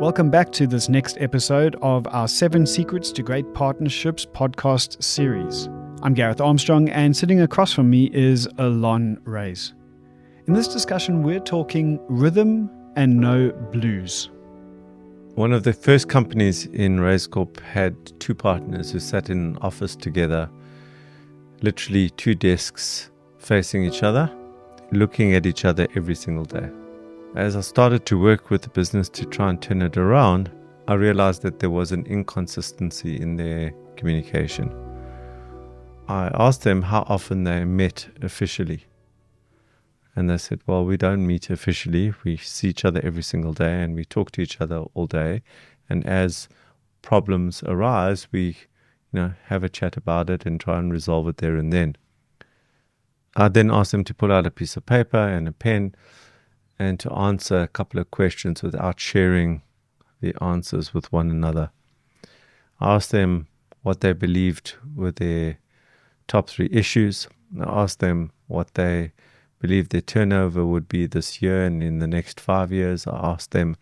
Welcome back to this next episode of our 7 Secrets to Great Partnerships podcast series. I'm Gareth Armstrong, and sitting across from me is Allon Raiz. In this discussion, we're talking rhythm and no blues. One of the first companies in Raiz Corp had 2 partners who sat in an office together, literally 2 desks facing each other, looking at each other every single day. As I started to work with the business to try and turn it around, I realized that there was an inconsistency in their communication. I asked them how often they met officially. And they said, well, we don't meet officially. We see each other every single day and we talk to each other all day. And as problems arise, we have a chat about it and try and resolve it there and then. I then asked them to pull out a piece of paper and a pen and to answer a couple of questions without sharing the answers with one another. I asked them what they believed were their top 3 issues. I asked them what they believed their turnover would be this year and in the next 5 years. I asked them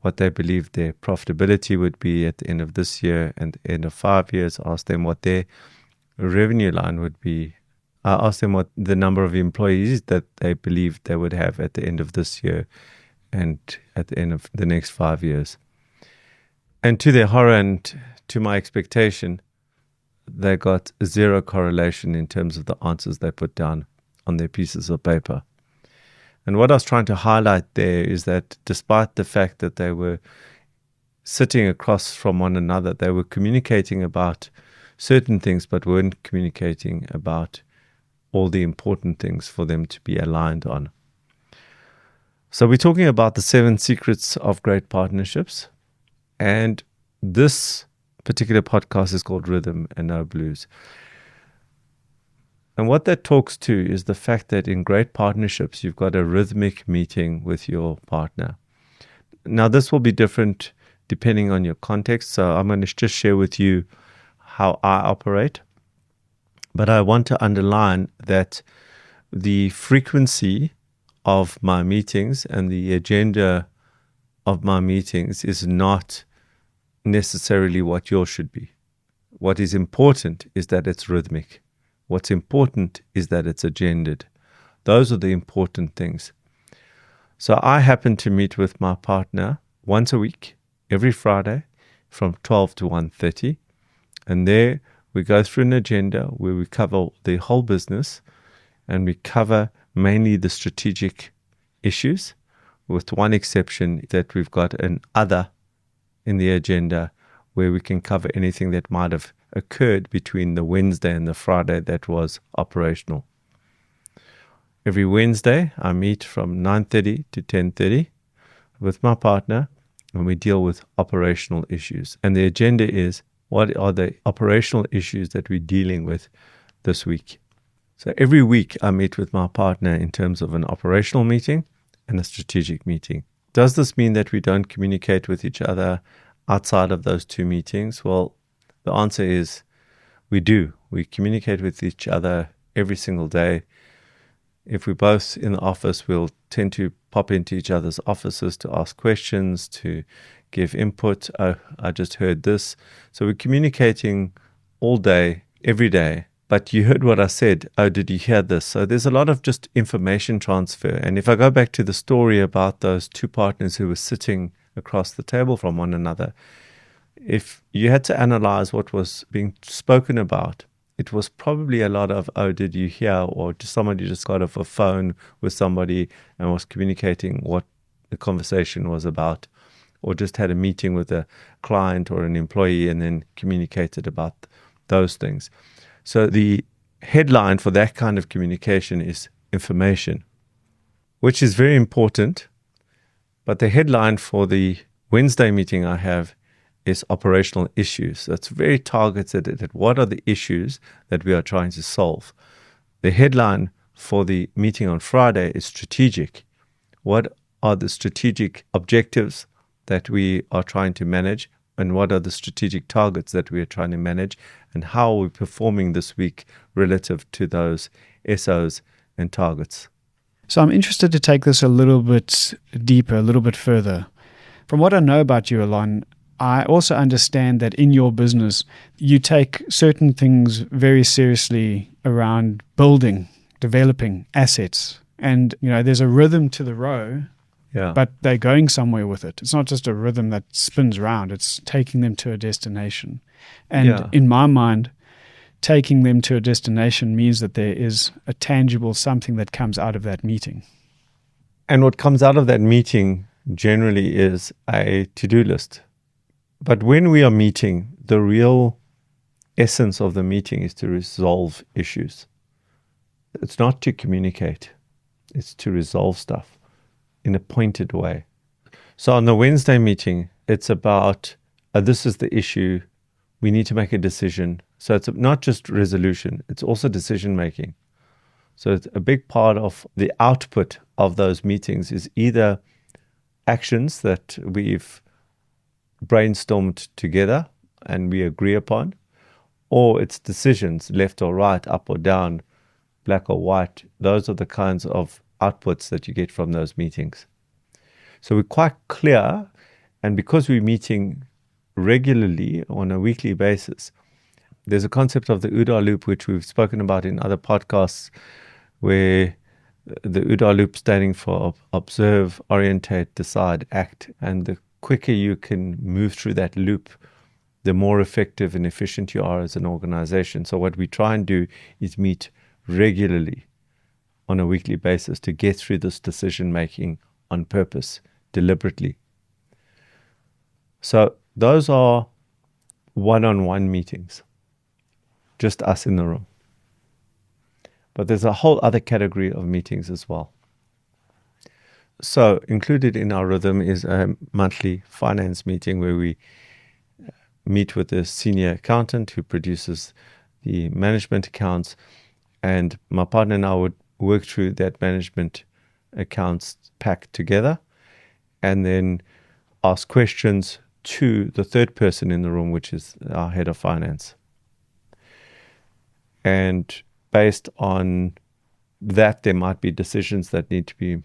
what they believed their profitability would be at the end of this year and the end of 5 years. I asked them what their revenue line would be. I asked them what the number of employees that they believed they would have at the end of this year and at the end of the next 5 years. And to their horror and to my expectation, they got 0 correlation in terms of the answers they put down on their pieces of paper. And what I was trying to highlight there is that despite the fact that they were sitting across from one another, they were communicating about certain things but weren't communicating about all the important things for them to be aligned on. So we're talking about the 7 secrets of great partnerships. And this particular podcast is called Rhythm and No Blues. And what that talks to is the fact that in great partnerships, you've got a rhythmic meeting with your partner. Now, this will be different depending on your context. So I'm going to just share with you how I operate. But I want to underline that the frequency of my meetings and the agenda of my meetings is not necessarily what yours should be. What is important is that it's rhythmic. What's important is that it's agended. Those are the important things. So I happen to meet with my partner once a week, every Friday, from 12 to 1:30. And there we go through an agenda where we cover the whole business and we cover mainly the strategic issues, with one exception that we've got an other in the agenda where we can cover anything that might have occurred between the Wednesday and the Friday that was operational. Every Wednesday, I meet from 9:30 to 10:30 with my partner and we deal with operational issues. And the agenda is, what are the operational issues that we're dealing with this week? So every week I meet with my partner in terms of an operational meeting and a strategic meeting. Does this mean that we don't communicate with each other outside of those 2 meetings? Well, the answer is we do. We communicate with each other every single day. If we're both in the office, we'll tend to pop into each other's offices to ask questions, to give input. Oh, I just heard this. So we're communicating all day, every day. But you heard what I said. Oh, did you hear this? So there's a lot of just information transfer. And if I go back to the story about those 2 partners who were sitting across the table from one another, if you had to analyze what was being spoken about, it was probably a lot of, oh, did you hear? Or somebody just got off a phone with somebody and was communicating what the conversation was about, or just had a meeting with a client or an employee and then communicated about those things. So the headline for that kind of communication is information, which is very important. But the headline for the Wednesday meeting I have is operational issues. That's very targeted at what are the issues that we are trying to solve. The headline for the meeting on Friday is strategic. What are the strategic objectives that we are trying to manage, and what are the strategic targets that we are trying to manage, and how are we performing this week relative to those SOs and targets. So I'm interested to take this a little bit deeper, a little bit further. From what I know about you, Allon, I also understand that in your business, you take certain things very seriously around building, developing assets. And, there's a rhythm to the row, but they're going somewhere with it. It's not just a rhythm that spins around. It's taking them to a destination. And in my mind, taking them to a destination means that there is a tangible something that comes out of that meeting. And what comes out of that meeting generally is a to-do list. But when we are meeting, the real essence of the meeting is to resolve issues. It's not to communicate. It's to resolve stuff in a pointed way. So on the Wednesday meeting, it's about, this is the issue. We need to make a decision. So it's not just resolution. It's also decision making. So it's a big part of the output of those meetings is either actions that we've brainstormed together and we agree upon, or it's decisions, left or right, up or down, black or white. Those are the kinds of outputs that you get from those meetings. So we're quite clear, and because we're meeting regularly on a weekly basis, there's a concept of the OODA loop, which we've spoken about in other podcasts, where the OODA loop standing for observe, orientate, decide, act. And the quicker you can move through that loop, the more effective and efficient you are as an organization. So what we try and do is meet regularly on a weekly basis to get through this decision making on purpose, deliberately. So those are one-on-one meetings, just us in the room. But there's a whole other category of meetings as well. So included in our rhythm is a monthly finance meeting where we meet with the senior accountant who produces the management accounts, and my partner and I would work through that management accounts pack together and then ask questions to the third person in the room, which is our head of finance. And based on that, there might be decisions that need to be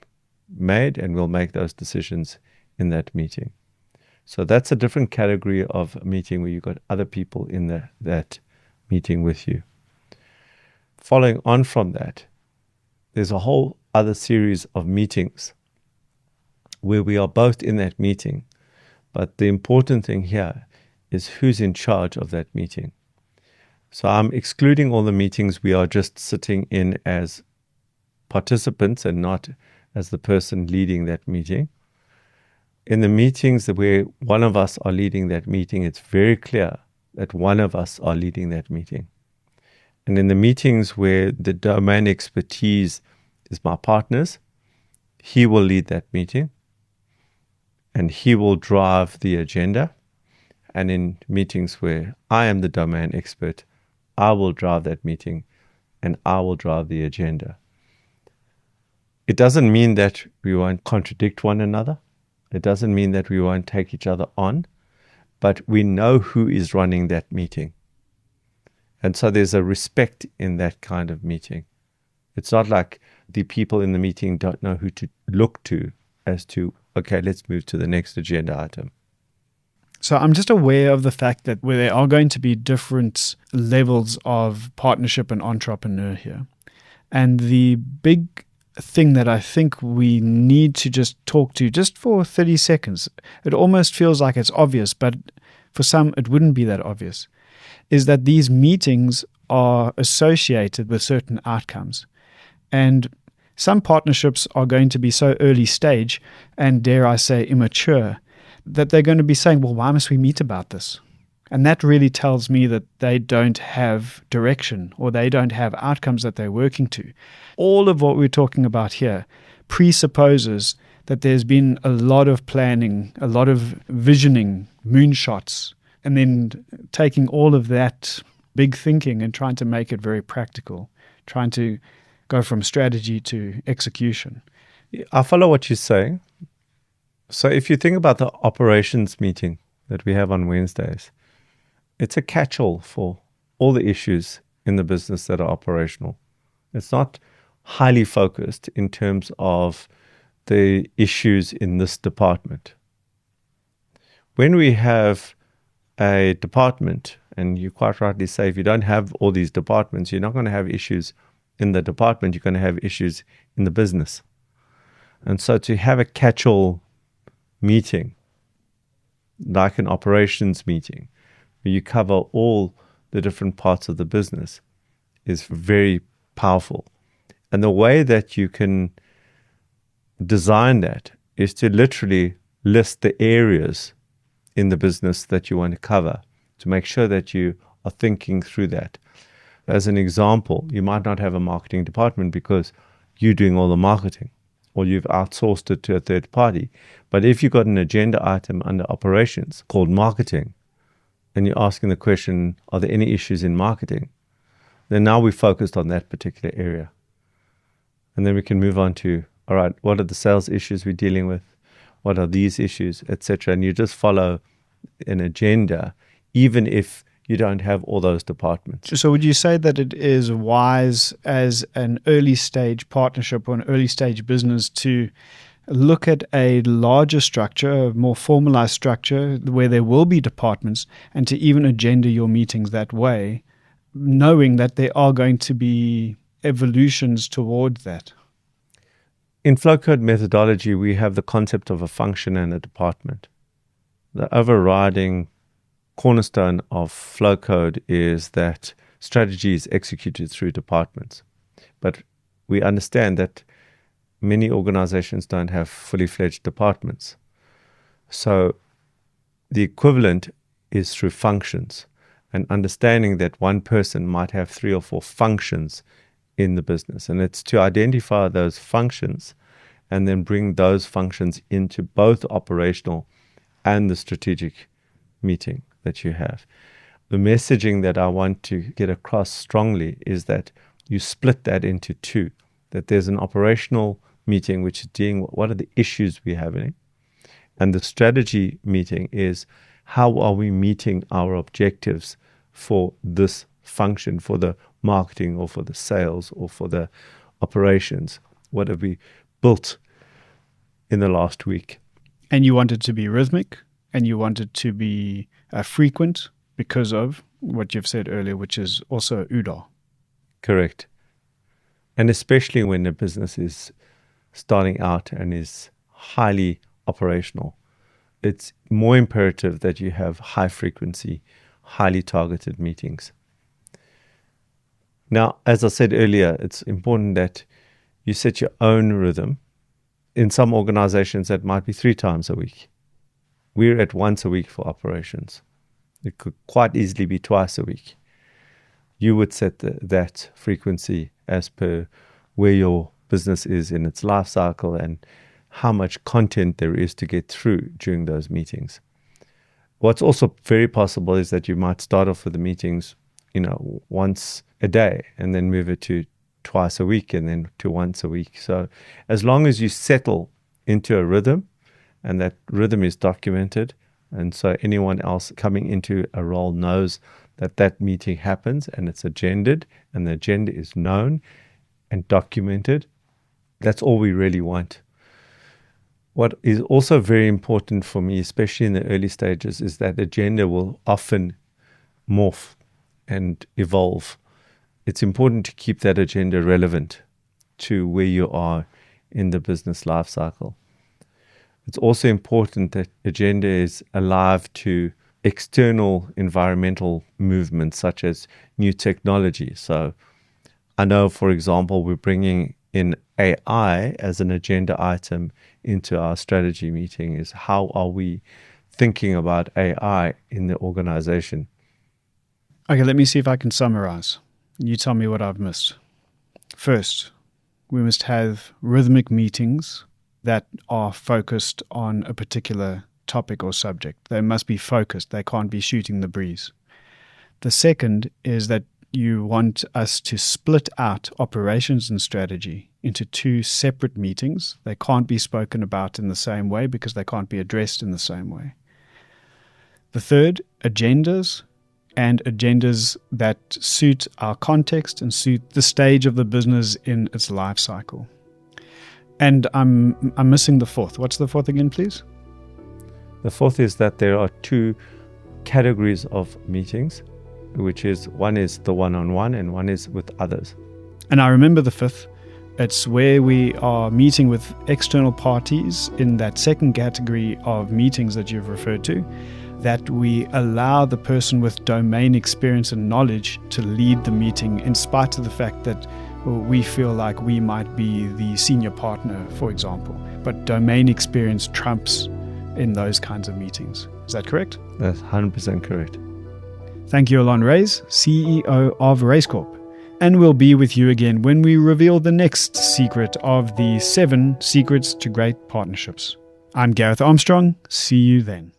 made, and we'll make those decisions in that meeting. So that's a different category of meeting where you've got other people in that meeting with you. Following on from that, there's a whole other series of meetings where we are both in that meeting. But the important thing here is who's in charge of that meeting. So I'm excluding all the meetings we are just sitting in as participants and not as the person leading that meeting. In the meetings where one of us are leading that meeting, it's very clear that one of us are leading that meeting. And in the meetings where the domain expertise is my partner's, he will lead that meeting and he will drive the agenda. And in meetings where I am the domain expert, I will drive that meeting and I will drive the agenda. It doesn't mean that we won't contradict one another. It doesn't mean that we won't take each other on, but we know who is running that meeting. And so there's a respect in that kind of meeting. It's not like the people in the meeting don't know who to look to as to, okay, let's move to the next agenda item. So I'm just aware of the fact that where there are going to be different levels of partnership and entrepreneur here. And the big thing that I think we need to just talk to just for 30 seconds, it almost feels like it's obvious, but for some it wouldn't be that obvious, is that these meetings are associated with certain outcomes. And some partnerships are going to be so early stage and, dare I say, immature, that they're going to be saying, well, why must we meet about this? And that really tells me that they don't have direction or they don't have outcomes that they're working to. All of what we're talking about here presupposes that there's been a lot of planning, a lot of visioning, moonshots, and then taking all of that big thinking and trying to make it very practical, trying to go from strategy to execution. I follow what you're saying. So if you think about the operations meeting that we have on Wednesdays, it's a catch-all for all the issues in the business that are operational. It's not highly focused in terms of the issues in this department. when we have a department, and you quite rightly say, if you don't have all these departments, you're not going to have issues in the department, you're going to have issues in the business. And so to have a catch-all meeting, like an operations meeting, where you cover all the different parts of the business, is very powerful. And the way that you can design that is to literally list the areas in the business that you want to cover, to make sure that you are thinking through that. As an example, you might not have a marketing department because you're doing all the marketing, or you've outsourced it to a third party. But if you've got an agenda item under operations called marketing, and you're asking the question, are there any issues in marketing? Then now we're focused on that particular area. And then we can move on to, all right, what are the sales issues we're dealing with? What are these issues, etc. And you just follow an agenda, even if you don't have all those departments. So would you say that it is wise as an early stage partnership or an early stage business to look at a larger structure, a more formalized structure where there will be departments, and to even agenda your meetings that way, knowing that there are going to be evolutions towards that? In flow code methodology, we have the concept of a function and a department. The overriding cornerstone of flow code is that strategy is executed through departments. But we understand that many organizations don't have fully fledged departments. So the equivalent is through functions, and understanding that one person might have 3 or 4 functions in the business. And it's to identify those functions and then bring those functions into both operational and the strategic meeting that you have. The messaging that I want to get across strongly is that you split that into 2, that there's an operational meeting which is dealing with what are the issues we're having, and the strategy meeting is how are we meeting our objectives for this function, for the marketing or for the sales or for the operations. What have we built in the last week? And you want it to be rhythmic, and you want it to be frequent because of what you've said earlier, which is also UDA. Correct. And especially when the business is starting out and is highly operational, it's more imperative that you have high frequency, highly targeted meetings. Now, as I said earlier, it's important that you set your own rhythm. In some organizations, that might be 3 times a week. We're at once a week for operations. It could quite easily be twice a week. You would set that frequency as per where your business is in its life cycle and how much content there is to get through during those meetings. What's also very possible is that you might start off with the meetings, once a day, and then move it to twice a week and then to once a week. So as long as you settle into a rhythm and that rhythm is documented, and so anyone else coming into a role knows that that meeting happens and it's agended and the agenda is known and documented, that's all we really want. What is also very important for me, especially in the early stages, is that agenda will often morph and evolve. It's important to keep that agenda relevant to where you are in the business life cycle. It's also important that agenda is alive to external environmental movements such as new technology. So I know, for example, we're bringing in AI as an agenda item into our strategy meeting. Is how are we thinking about AI in the organization? Okay, let me see if I can summarize. You tell me what I've missed. First, we must have rhythmic meetings that are focused on a particular topic or subject. They must be focused. They can't be shooting the breeze. The second is that you want us to split out operations and strategy into 2 separate meetings. They can't be spoken about in the same way because they can't be addressed in the same way. The third, agendas, and agendas that suit our context and suit the stage of the business in its life cycle. And I'm missing the fourth. What's the fourth again, please? The fourth is that there are two categories of meetings, which is one is the one-on-one and one is with others. And I remember the fifth. It's where we are meeting with external parties in that second category of meetings that you've referred to, that we allow the person with domain experience and knowledge to lead the meeting in spite of the fact that we feel like we might be the senior partner, for example. But domain experience trumps in those kinds of meetings. Is that correct? That's 100% correct. Thank you, Allon Raiz, CEO of Raiz Corp. And we'll be with you again when we reveal the next secret of the 7 secrets to great partnerships. I'm Gareth Armstrong. See you then.